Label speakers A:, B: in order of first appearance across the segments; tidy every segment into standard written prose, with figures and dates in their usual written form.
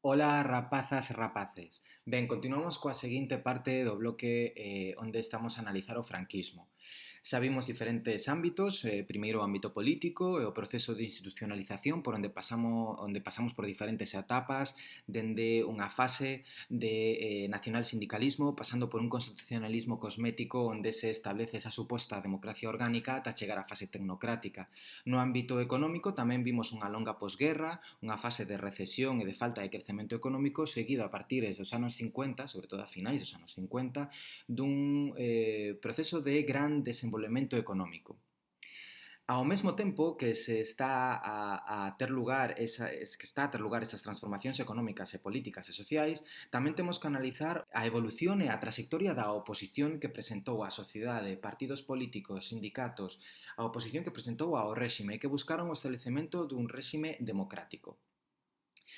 A: Ola, rapazas e rapaces. Ben, continuamos coa seguinte parte do bloque onde estamos a analizar o franquismo. Xa vimos diferentes ámbitos, primeiro o ámbito político e o proceso de institucionalización onde pasamos por diferentes etapas, dende unha fase de nacional sindicalismo, pasando por un constitucionalismo cosmético onde se establece esa suposta democracia orgánica ata chegar á fase tecnocrática. No ámbito económico tamén vimos unha longa posguerra, unha fase de recesión e de falta de crecemento económico seguido a partir dos anos 50, sobre todo a finais dos anos 50, dun proceso de gran desenvolvemento económico. Ao mesmo tempo que se está a ter lugar que está a ter lugar esas transformacións económicas e políticas e sociais, tamén temos que analizar a evolución e a trayectoria da oposición que presentou a sociedade, partidos políticos, sindicatos, a oposición que presentou ao réxime e que buscaron o establecemento dun réxime democrático.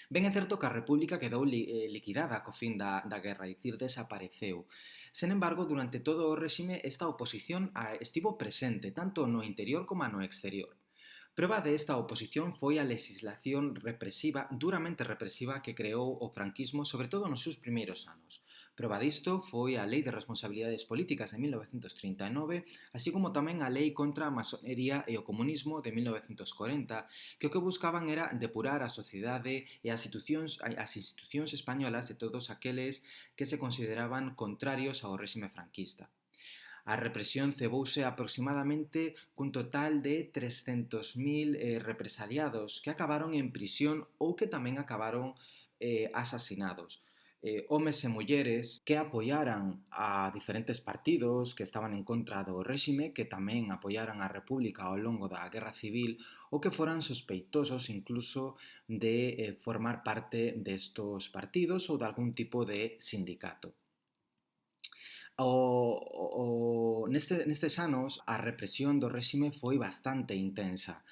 A: Ben é certo que a República quedou liquidada co fin da guerra, é dicir, desapareceu. Sen embargo, durante todo o réxime, esta oposición estivo presente, tanto no interior como no exterior. Proba de esta oposición foi a legislación represiva, duramente represiva, que creou o franquismo, sobre todo nos seus primeiros anos. Proba disto foi a Lei de Responsabilidades Políticas de 1939, así como tamén a Lei contra a Masonería e o Comunismo de 1940, que o que buscaban era depurar a sociedade e as institucións españolas de todos aqueles que se consideraban contrarios ao réxime franquista. A represión cebouse aproximadamente cun total de 300.000 represaliados que acabaron en prisión ou que tamén acabaron asasinados. Homes e mulleres que apoiaran a diferentes partidos que estaban en contra do réxime, que tamén apoiaran a República ao longo da Guerra Civil ou que foran sospeitosos incluso de formar parte destos partidos ou de algún tipo de sindicato. Nestes anos, a represión do réxime foi bastante intensa.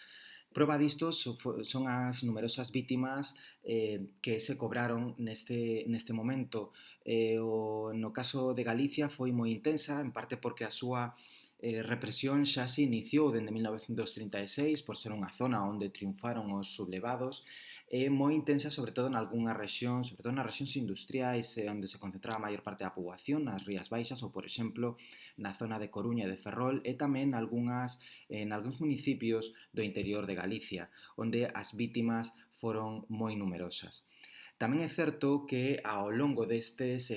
A: Proba disto son as numerosas vítimas que se cobraron neste momento. No caso de Galicia foi moi intensa, en parte porque a súa represión xa se iniciou dende 1936 por ser unha zona onde triunfaron os sublevados, é moi intensa sobre todo nalgúnhas rexións, sobre todo nas rexións industriais onde se concentraba a maior parte da poboación, nas Rías Baixas ou, por exemplo, na zona de Coruña e de Ferrol e tamén nalgúns municipios do interior de Galicia, onde as vítimas foron moi numerosas. Tamén é certo que ao longo destes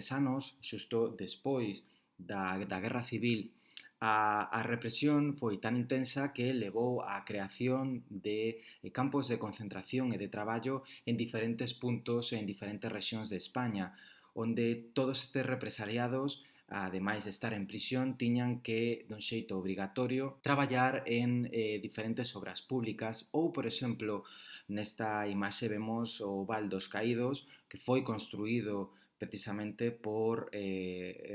A: anos, xusto despois da Guerra Civil, a represión foi tan intensa que levou á creación de campos de concentración e de traballo en diferentes puntos e en diferentes rexións de España, onde todos estes represaliados, ademais de estar en prisión, tiñan que, dun xeito obrigatorio, traballar en diferentes obras públicas ou, por exemplo, nesta imaxe vemos o Val dos Caídos, que foi construído precisamente por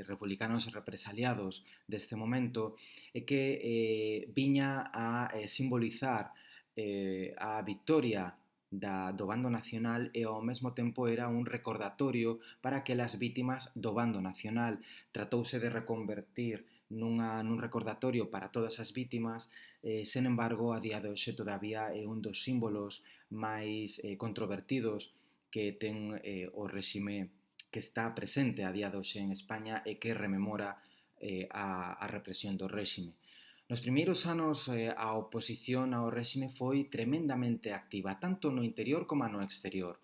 A: republicanos represaliados deste momento e que viña a simbolizar a victoria do bando nacional e ao mesmo tempo era un recordatorio para aquelas vítimas do bando nacional. Tratouse de reconvertir nun recordatorio para todas as vítimas, sen embargo, a día de hoxe todavía é un dos símbolos máis controvertidos que ten o réxime que está presente a día de hoxe en España e que rememora a represión do réxime. Nos primeiros anos a oposición ao réxime foi tremendamente activa, tanto no interior como no exterior.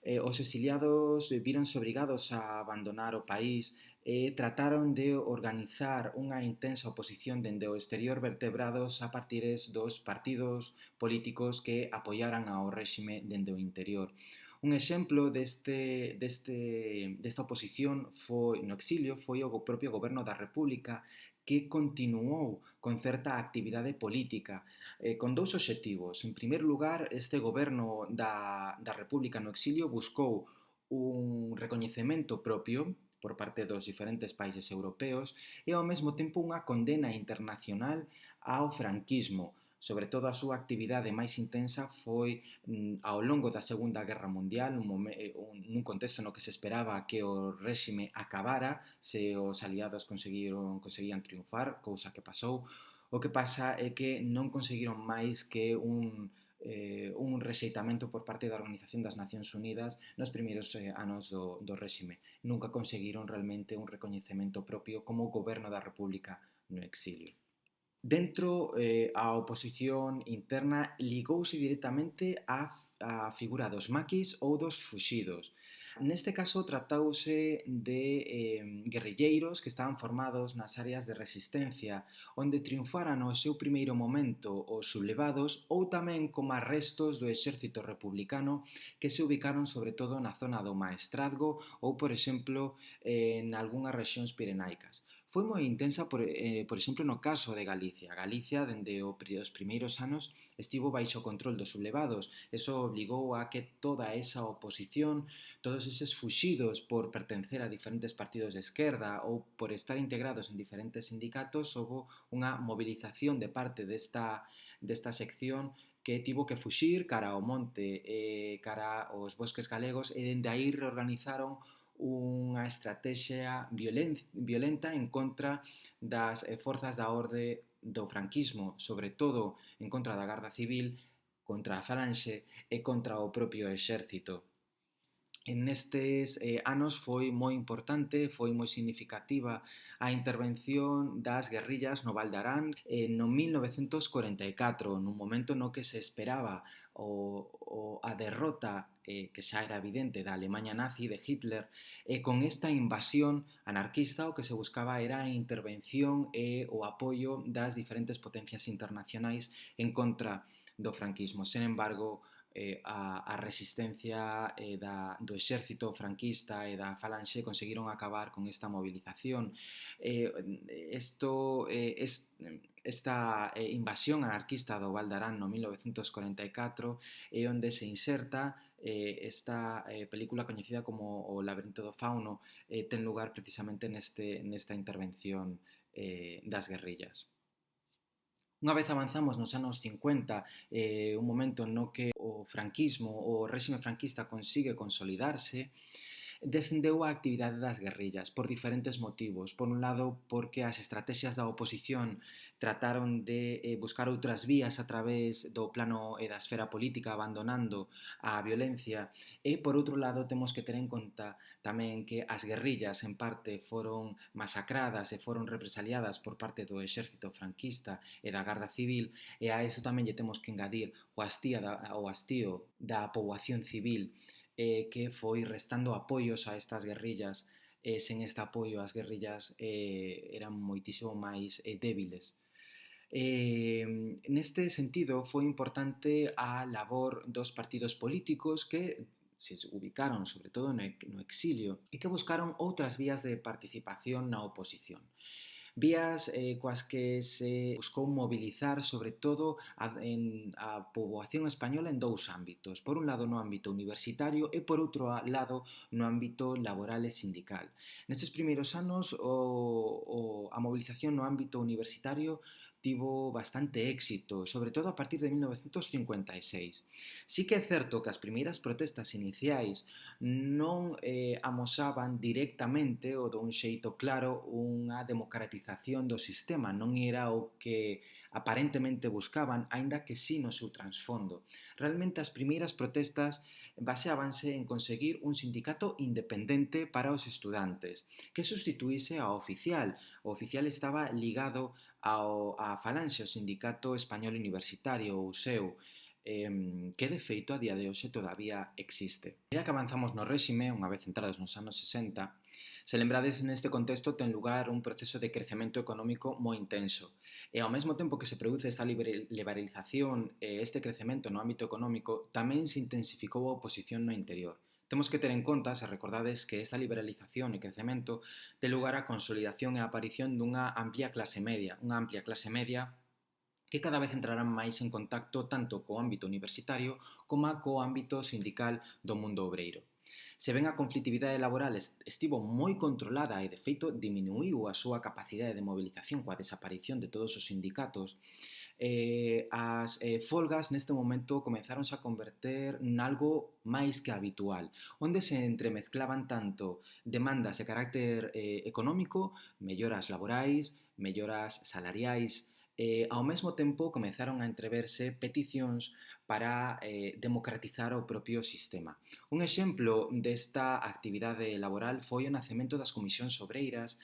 A: Os exiliados víronse obrigados a abandonar o país e trataron de organizar unha intensa oposición dende o exterior vertebrados a partires dos partidos políticos que apoiaran ao réxime dende o interior. Un exemplo desta oposición no exilio foi o propio goberno da República que continuou con certa actividade política con dous obxectivos. En primeiro lugar, este goberno da República no exilio buscou un recoñecemento propio por parte dos diferentes países europeos e ao mesmo tempo unha condena internacional ao franquismo. Sobre todo a súa actividade máis intensa foi ao longo da Segunda Guerra Mundial, nun contexto no que se esperaba que o réxime acabara se os aliados conseguían triunfar, cousa que pasou. O que pasa é que non conseguiron máis que un rexeitamento por parte da Organización das Nacións Unidas nos primeiros anos do réxime. Nunca conseguiron realmente un recoñecemento propio como goberno da República no exilio. Dentro, a oposición interna ligouse directamente a figura dos maquis ou dos fuxidos. Neste caso tratouse de guerrilleiros que estaban formados nas áreas de resistencia, onde triunfaran no seu primeiro momento os sublevados ou tamén como restos do exército republicano que se ubicaron sobre todo na zona do Maestrazgo ou, por exemplo, en algunhas rexións pirenaicas. Foi moi intensa, por exemplo, no caso de Galicia. Galicia, dende os primeiros anos, estivo baixo control dos sublevados. Eso obligou a que toda esa oposición, todos eses fuxidos por pertencer a diferentes partidos de esquerda ou por estar integrados en diferentes sindicatos, houve unha movilización de parte desta sección que tivo que fuxir cara ao monte, cara aos bosques galegos, e dende aí reorganizaron unha estrategia violenta en contra das forzas da orde do franquismo, sobre todo en contra da Garda Civil, contra a Falanxe e contra o propio exército. En nestes anos foi moi importante, foi moi significativa a intervención das guerrillas no Val de Arán no 1944, nun momento no que se esperaba a derrota que xa era evidente da Alemanha nazi, de Hitler, e con esta invasión anarquista o que se buscaba era a intervención e o apoio das diferentes potencias internacionais en contra do franquismo. Sen embargo, a resistencia do exército franquista e da Falanxe conseguiron acabar con esta movilización. Esta invasión anarquista do Val de Arán no 1944 é onde se inserta esta película coñecida como O laberinto do fauno, ten lugar precisamente nesta intervención das guerrillas. Unha vez avanzamos nos anos 50, un momento no que o franquismo, o réxime franquista consigue consolidarse, descendeu a actividade das guerrillas por diferentes motivos. Por un lado, porque as estrategias da oposición trataron de buscar outras vías a través do plano e da esfera política, abandonando a violencia, e por outro lado temos que ter en conta tamén que as guerrillas en parte foron masacradas e foron represaliadas por parte do exército franquista e da Garda Civil, e a iso tamén lle temos que engadir o hastío da poboación civil que foi restando apoios a estas guerrillas. Sen este apoio as guerrillas eran moitísimo máis débiles. Neste sentido foi importante a labor dos partidos políticos que se ubicaron sobre todo no exilio e que buscaron outras vías de participación na oposición. Vías coas que se buscou mobilizar sobre todo a poboación española en dous ámbitos. Por un lado no ámbito universitario e por outro lado no ámbito laboral e sindical. Nestes primeiros anos a mobilización no ámbito universitario tivo bastante éxito, sobre todo a partir de 1956. Sí que é certo que as primeiras protestas iniciais non amosaban directamente ou dun xeito claro unha democratización do sistema, non era o que aparentemente buscaban, aínda que sí no seu trasfondo. Realmente as primeiras protestas baseábanse en conseguir un sindicato independente para os estudantes, que sustituíse ao oficial. O oficial estaba ligado á Falanxe, o Sindicato Español Universitario, ou SEU, que de feito a día de hoxe todavía existe. A medida que avanzamos no réxime, unha vez entrados nos anos 60, se lembrades neste contexto ten lugar un proceso de crecemento económico moi intenso e ao mesmo tempo que se produce esta liberalización e este crecemento no ámbito económico tamén se intensificou a oposición no interior. Temos que ter en conta, se recordades, que esta liberalización e crecemento ten lugar a consolidación e a aparición dunha amplia clase media, que cada vez entrarán máis en contacto tanto co ámbito universitario como co ámbito sindical do mundo obreiro. Se ben a conflitividade laboral estivo moi controlada e de feito diminuiu a súa capacidade de mobilización coa desaparición de todos os sindicatos, as folgas neste momento comenzáronse a converter nalgo máis que habitual, onde se entremezclaban tanto demandas de carácter económico, melloras laborais, melloras salariais, Ao mesmo tempo comezaron a entreverse peticións para democratizar o propio sistema. Un exemplo desta actividade laboral foi o nacemento das comisións obreiras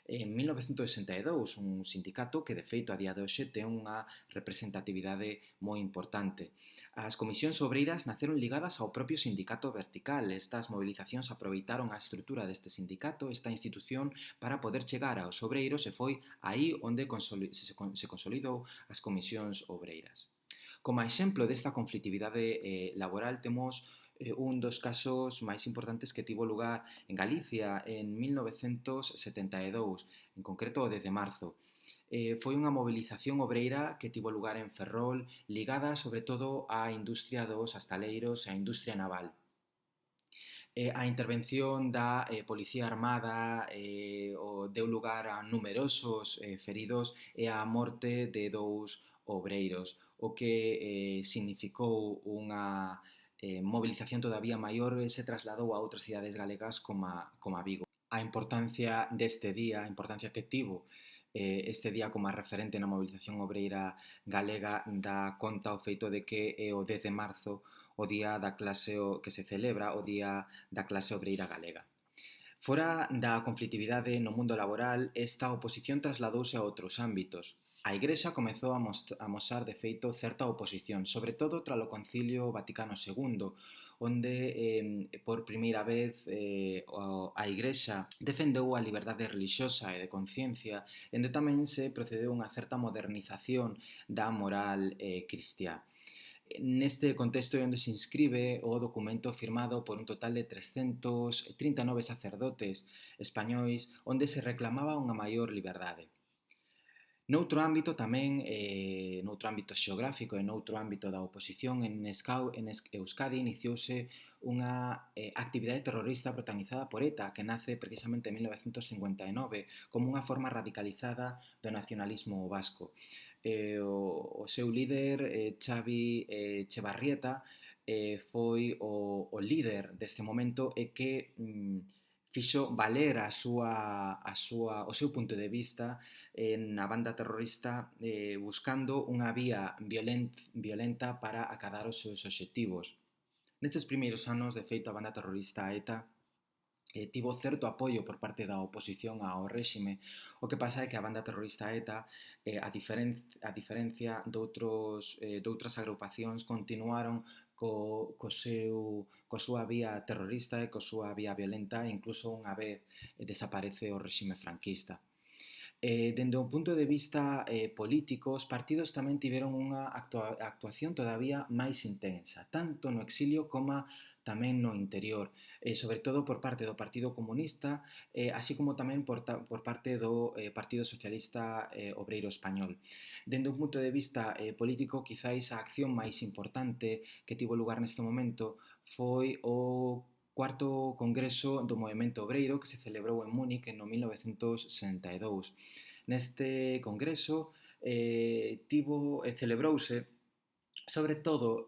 A: en 1962, un sindicato que de feito a día de hoxe ten unha representatividade moi importante. As comisións obreiras naceron ligadas ao propio sindicato vertical. Estas movilizacións aproveitaron a estrutura deste sindicato, esta institución, para poder chegar aos obreiros e foi aí onde se consolidou as comisións obreiras. Como exemplo desta conflictividade laboral temos un dos casos máis importantes que tivo lugar en Galicia en 1972, en concreto o 10 de marzo. Foi unha movilización obreira que tivo lugar en Ferrol, ligada sobre todo á industria dos astaleiros e á industria naval. A intervención da Policía Armada deu lugar a numerosos feridos e á morte de 2 obreiros, o que significou unha movilización todavía maior e se trasladou a outras cidades galegas como a Vigo. A importancia deste día, a importancia que tivo este día como a referente na movilización obreira galega dá conta o feito de que é o 10 de marzo o día da clase que se celebra o día da clase obreira galega. Fora da conflictividade no mundo laboral, esta oposición trasladouse a outros ámbitos. A Igrexa comezou a mostrar de feito certa oposición, sobre todo tras o Concilio Vaticano II, onde por primeira vez a Igrexa defendeu a liberdade religiosa e de conciencia, onde tamén se procedeu a unha certa modernización da moral cristiá. Neste contexto é onde se inscribe o documento firmado por un total de 339 sacerdotes españois onde se reclamaba unha maior liberdade. Noutro ámbito tamén, noutro ámbito xeográfico e noutro ámbito da oposición, en Euskadi iniciouse unha actividade terrorista protagonizada por ETA que nace precisamente en 1959 como unha forma radicalizada do nacionalismo vasco. O seu líder, Xavi Etxebarrieta, foi o líder deste momento e que fixo valer o seu punto de vista na banda terrorista buscando unha vía violenta para acadar os seus obxectivos. Nestes primeiros anos, de feito, a banda terrorista ETA tivo certo apoio por parte da oposición ao réxime. O que pasa é que a banda terrorista ETA, a diferencia doutras agrupacións, continuaron coa súa vía terrorista e coa súa vía violenta, e incluso unha vez desaparece o réxime franquista. Dende o punto de vista político, os partidos tamén tiveron unha actuación todavía máis intensa, tanto no exilio como tamén no interior, sobre todo por parte do Partido Comunista, así como tamén por parte do Partido Socialista Obreiro Español. Dende un punto de vista político, quizáis a acción máis importante que tivo lugar neste momento foi o cuarto congreso do movemento obreiro que se celebrou en Múnich no 1962. Neste congreso celebrouse sobre todo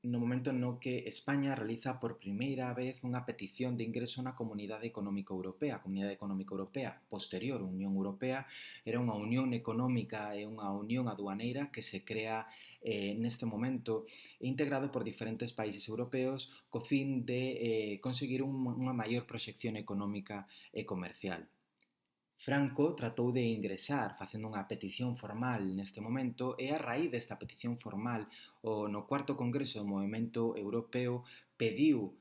A: no momento no que España realiza por primeira vez unha petición de ingreso na Comunidade Económica Europea. A Comunidade Económica Europea, posterior á Unión Europea, era unha unión económica e unha unión aduaneira que se crea neste momento integrado por diferentes países europeos co fin de conseguir unha maior proxección económica e comercial. Franco tratou de ingresar facendo unha petición formal neste momento e a raíz desta petición formal no cuarto congreso do movemento europeo pediu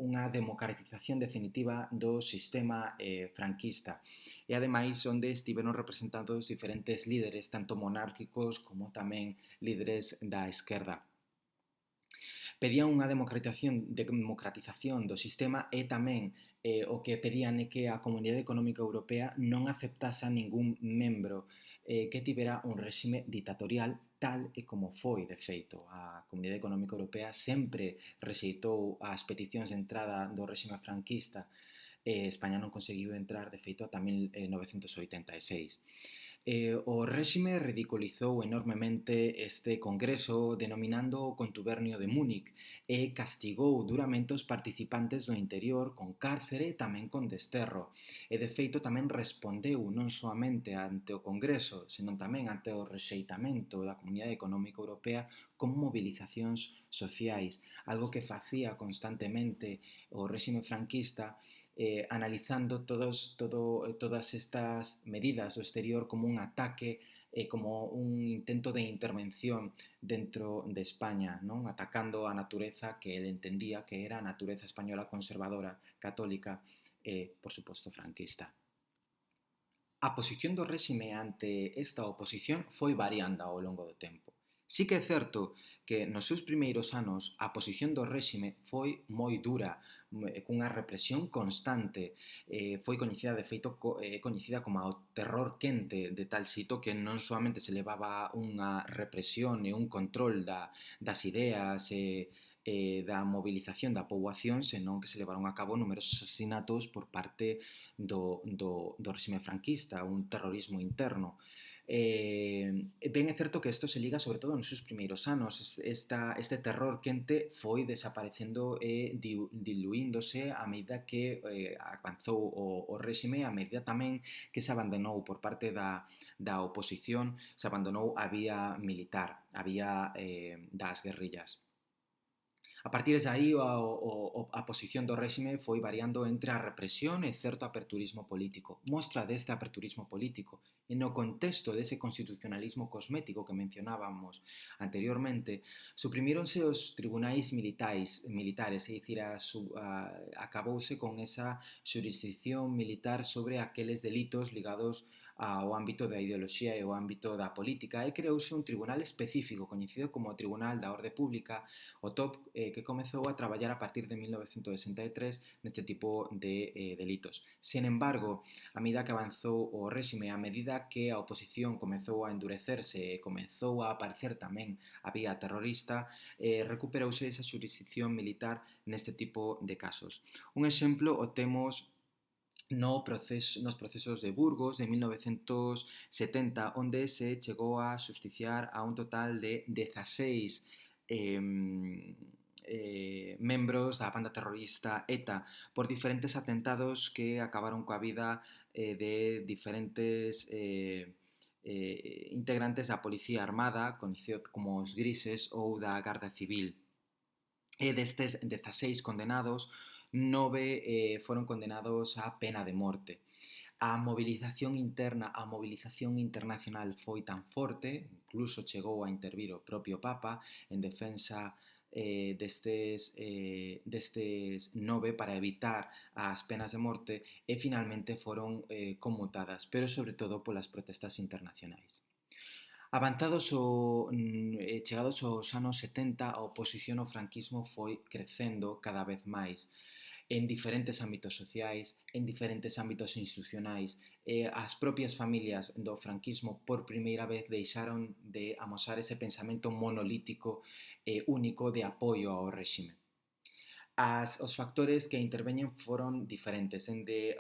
A: unha democratización definitiva do sistema franquista e ademais onde estiveron representados diferentes líderes tanto monárquicos como tamén líderes da esquerda. Pedían unha democratización do sistema e tamén o que pedían é que a Comunidade Económica Europea non aceptase a ningún membro que tivera un réxime ditatorial tal e como foi, de feito. A Comunidade Económica Europea sempre rexeitou as peticións de entrada do réxime franquista e España non conseguiu entrar, de feito, ata 1986. O réxime ridiculizou enormemente este congreso denominando o contubernio de Múnich e castigou duramente os participantes do interior con cárcere e tamén con desterro. E de feito tamén respondeu non soamente ante o congreso, senón tamén ante o rexeitamento da Comunidade Económica Europea con movilizacións sociais, algo que facía constantemente o réxime franquista analizando todas estas medidas do exterior como un ataque como un intento de intervención dentro de España, non? Atacando a natureza que ele entendía que era a natureza española conservadora, católica e, por suposto, franquista. A posición do réxime ante esta oposición foi variando ao longo do tempo. Sí que é certo que nos seus primeiros anos a posición do réxime foi moi dura, cunha represión constante. Foi coñecida, de feito, coñecida como o terror quente, de tal xito que non soamente se levaba unha represión e un control das ideas da movilización da poboación, senón que se levaron a cabo numerosos asesinatos por parte do réxime franquista, un terrorismo interno. Ben é certo que isto se liga sobre todo nos seus primeiros anos. Este terror quente foi desaparecendo e diluíndose a medida que avanzou o réxime, a medida tamén que se abandonou por parte da oposición, se abandonou a vía militar, a vía das guerrillas. A partir de aí, a posición do réxime foi variando entre a represión e certo aperturismo político. Mostra deste aperturismo político e no contexto dese constitucionalismo cosmético que mencionábamos anteriormente, suprimíronse os tribunais militares, é dicir, acabouse con esa xurisdicción militar sobre aqueles delitos ligados ao ámbito da ideoloxía e ao ámbito da política e creouse un tribunal específico coñecido como Tribunal da Orde Pública, o TOP, que comezou a traballar a partir de 1963 neste tipo de delitos. Sen embargo, a medida que avanzou o réxime, a medida que a oposición comezou a endurecerse e comezou a aparecer tamén a vía terrorista, recuperouse esa xurisdicción militar neste tipo de casos. Un exemplo o temos nos procesos de Burgos de 1970, onde se chegou a justiciar a un total de 16 membros da banda terrorista ETA por diferentes atentados que acabaron coa vida de diferentes integrantes da Policía Armada, conhecido como os grises, ou da Garda Civil. E destes 16 condenados, 9 foron condenados á pena de morte. A movilización interna, a movilización internacional foi tan forte, incluso chegou a intervir o propio Papa en defensa destes 9 para evitar as penas de morte e finalmente foron conmutadas, pero sobre todo polas protestas internacionais. Chegados aos anos 70, a oposición ao franquismo foi crecendo cada vez máis en diferentes ámbitos sociais, en diferentes ámbitos institucionais. As propias familias do franquismo por primeira vez deixaron de amosar ese pensamento monolítico e único de apoio ao réxime. Os factores que interveñen foron diferentes, dende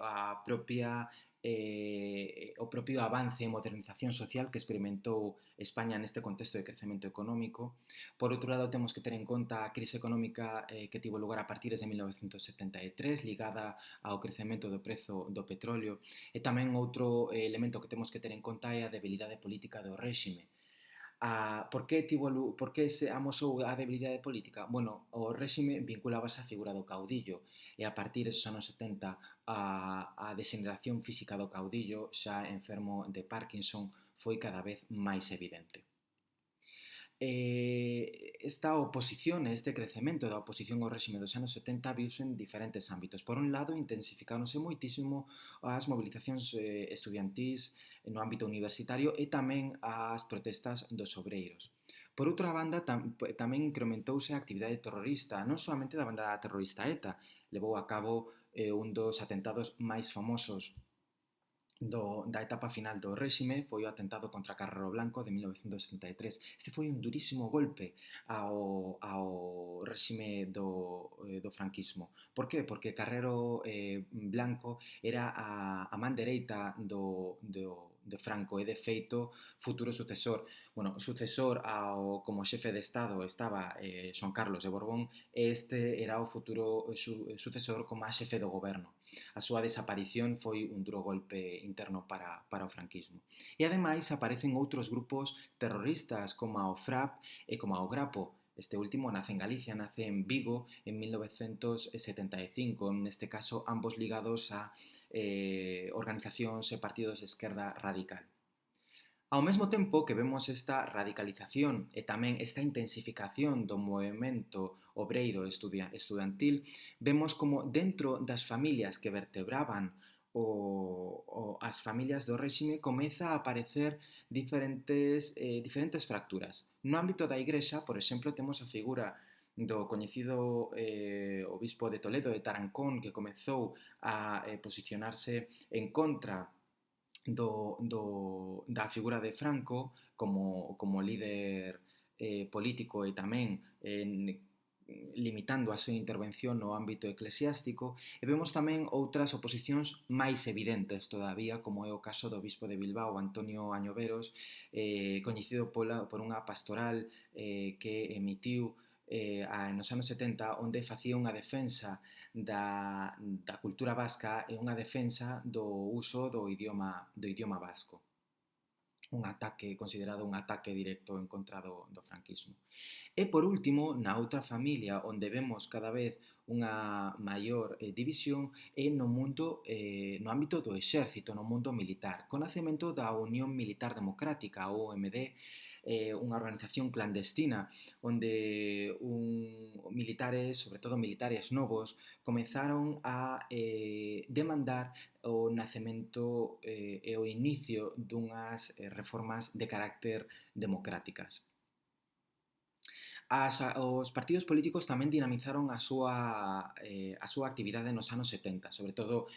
A: o propio avance e modernización social que experimentou España neste contexto de crecemento económico. Por outro lado, temos que ter en conta a crise económica que tivo lugar a partir de 1973, ligada ao crecemento do prezo do petróleo, e tamén outro elemento que temos que ter en conta é a debilidade política do réxime. Por que se amosou a debilidade política? Bueno, o réxime vinculábase á figura do caudillo e a partir dos anos 70 a degeneración física do caudillo, xa enfermo de Parkinson, foi cada vez máis evidente. Esta oposición, este crecemento da oposición ao réxime dos anos 70 viuse en diferentes ámbitos. Por un lado, intensificáronse moitísimo as movilizacións estudiantís no ámbito universitario e tamén as protestas dos obreiros. Por outra banda, tamén incrementouse a actividade terrorista, non somente da banda terrorista ETA, levou a cabo un dos atentados máis famosos da etapa final do réxime, foi o atentado contra Carrero Blanco de 1973. Este foi un durísimo golpe ao réxime do franquismo. Por qué? Porque Carrero Blanco era a man dereita do de Franco e, de feito, futuro sucesor. Bueno, o sucesor como xefe de Estado estaba Xoán Carlos de Borbón e este era o futuro sucesor como a xefe do goberno. A súa desaparición foi un duro golpe interno para o franquismo. E ademais aparecen outros grupos terroristas como o FRAP e como o Grapo. Este último nace en Galicia, nace en Vigo en 1975, neste caso ambos ligados a organizacións e partidos de esquerda radical. Ao mesmo tempo que vemos esta radicalización e tamén esta intensificación do movemento obreiro estudantil, vemos como dentro das familias que vertebraban as familias do réxime comeza a aparecer diferentes fracturas. No ámbito da Igrexa, por exemplo, temos a figura do coñecido obispo de Toledo, de Tarancón, que comezou a posicionarse en contra da figura de Franco como líder político e tamén limitando a súa intervención no ámbito eclesiástico, e vemos tamén outras oposicións máis evidentes todavía, como é o caso do bispo de Bilbao, Antonio Añoveros, coñecido por unha pastoral que emitiu nos anos 70, onde facía unha defensa da cultura vasca e unha defensa do uso do idioma vasco. Un ataque considerado un ataque directo en contra do franquismo. E por último, na outra familia onde vemos cada vez unha maior división é no ámbito do exército, no mundo militar, co nacemento da Unión Militar Democrática, a UMD, unha organización clandestina onde militares, sobre todo militares novos, comenzaron a demandar o nacemento e o inicio dunhas reformas de carácter democráticas. Os partidos políticos tamén dinamizaron a súa actividade nos anos 70, sobre todo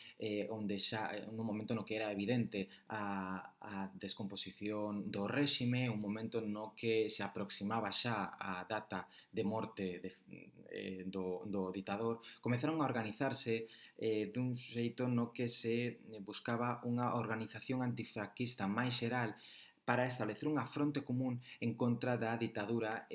A: onde xa nun momento no que era evidente a descomposición do réxime, un momento no que se aproximaba xa a data de morte do ditador, comenzaron a organizarse dun xeito no que se buscaba unha organización antifranquista máis xeral para establecer unha fronte común en contra da ditadura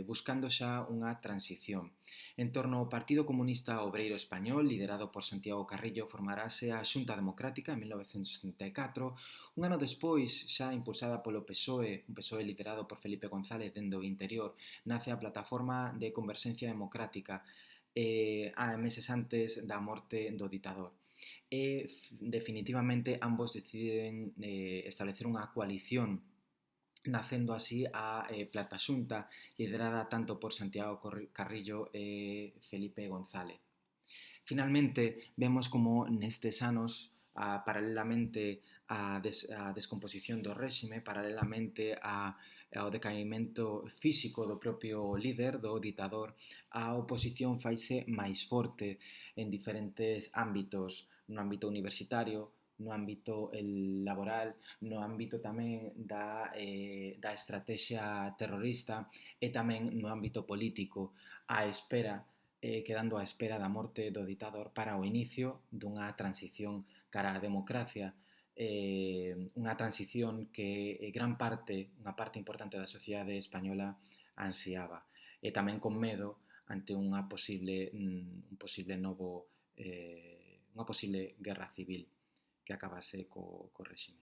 A: buscando xa unha transición. En torno ao Partido Comunista Obreiro Español, liderado por Santiago Carrillo, formarase a Xunta Democrática en 1974. Un ano despois, xa impulsada polo PSOE, un PSOE liderado por Felipe González dende o interior, nace a Plataforma de Converxencia Democrática meses antes da morte do ditador. E definitivamente ambos deciden establecer unha coalición, nacendo así a Plata Xunta, liderada tanto por Santiago Carrillo e Felipe González. Finalmente, vemos como nestes anos, paralelamente á descomposición do réxime, paralelamente ao decaimento físico do propio líder, do ditador, a oposición faise máis forte en diferentes ámbitos, no ámbito universitario, no ámbito laboral, no ámbito tamén da estrategia terrorista e tamén no ámbito político, quedando á espera da morte do ditador para o inicio dunha transición cara á democracia, unha transición que unha parte importante da sociedade española ansiaba, e tamén con medo ante un posible guerra civil que acabase co réxime.